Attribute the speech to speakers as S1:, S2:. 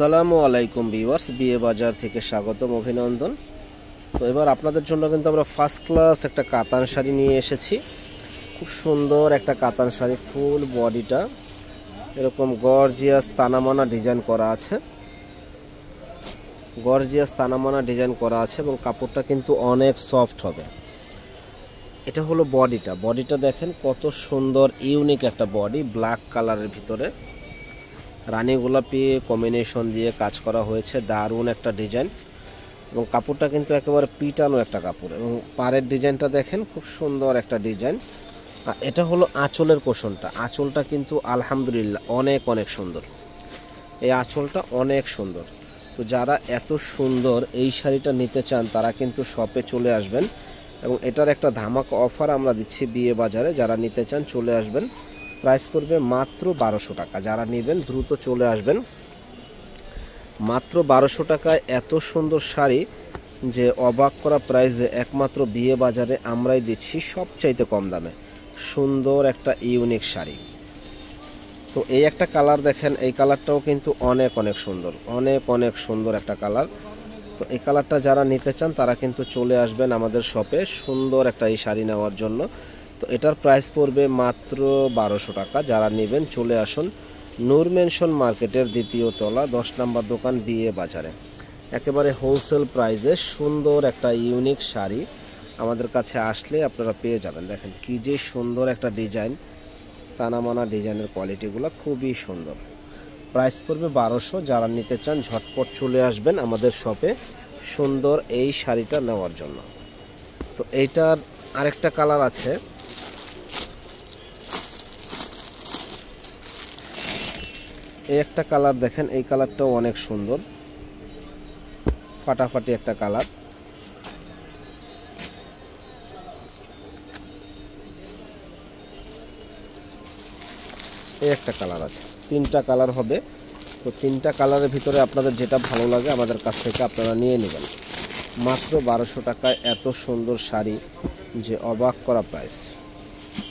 S1: আসসালামু আলাইকুম ভিউয়ার্স, বিয়ে বাজার থেকে স্বাগতম, অভিনন্দন। তো এবার আপনাদের জন্য কিন্তু আমরা ফার্স্ট ক্লাস একটা কাতান শাড়ি নিয়ে এসেছি। খুব সুন্দর একটা কাতান শাড়ি, ফুল বডিটা এরকম গর্জিয়াস তানামানা ডিজাইন করা আছে, এবং কাপড়টা কিন্তু অনেক সফট হবে। এটা হলো বডিটা দেখেন কত সুন্দর, ইউনিক একটা বডি, ব্ল্যাক কালারের ভিতরে রানী গোলাপি কম্বিনেশন দিয়ে কাজ করা হয়েছে, দারুণ একটা ডিজাইন। এবং কাপড়টা কিন্তু একেবারে পিটানো একটা কাপড়, এবং পাড়ের ডিজাইনটা দেখেন খুব সুন্দর একটা ডিজাইন। এটা হলো আঁচলের পোষণটা, আঁচলটা কিন্তু আলহামদুলিল্লাহ অনেক সুন্দর, এই আঁচলটা অনেক সুন্দর। তো যারা এত সুন্দর এই শাড়িটা নিতে চান তারা কিন্তু শপে চলে আসবেন, এবং এটার একটা ধামাকা অফার আমরা দিচ্ছি বিয়ে বাজারে। যারা নিতে চান চলে আসবেন, প্রাইস পড়বে মাত্র 1200 টাকা। যারা নেবেন দ্রুত চলে আসবেন, মাত্র 1200 টাকায় এত সুন্দর শাড়ি যে অবাক করা প্রাইসে একমাত্র বিয়ে বাজারে আমরাই দিচ্ছি সবচাইতে কম দামে। সুন্দর একটা ইউনিক শাড়ি। তো এই একটা কালার দেখেন, এই কালারটাও কিন্তু অনেক সুন্দর, অনেক সুন্দর একটা কালার। তো এই কালারটা যারা নিতে চান তারা কিন্তু চলে আসবেন আমাদের শপে সুন্দর একটা এই শাড়ি নেওয়ার জন্য। তো এটার প্রাইস পড়বে মাত্র 1200 টাকা। যারা নেবেন চলে আসুন নূর মেনশন মার্কেটের দ্বিতীয় তলা 10 নম্বর দোকান, বিয়ে বাজারে। একেবারে হোলসেল প্রাইসে সুন্দর একটা ইউনিক শাড়ি আমাদের কাছে আসলে আপনারা পেয়ে যাবেন। দেখেন কি যে সুন্দর একটা ডিজাইন, তানামানা ডিজাইনের কোয়ালিটিগুলো খুবই সুন্দর। প্রাইস পড়বে 1200। যারা নিতে চান ঝটপট চলে আসবেন আমাদের শপে সুন্দর এই শাড়িটা নেওয়ার জন্য। তো এইটার আরেকটা কালার আছে, এই একটা কালার দেখেন, এই কালারটাও অনেক সুন্দর, ফাটাফাটি একটা কালার। এই একটা কালার আছে, তিনটা কালার হবে। তো তিনটা কালারের ভিতরে আপনাদের যেটা ভালো লাগে আমাদের কাছ থেকে আপনারা নিয়ে নেবেন। মাত্র 1200 টাকায় এত সুন্দর শাড়ি যে অবাক করা প্রাইস।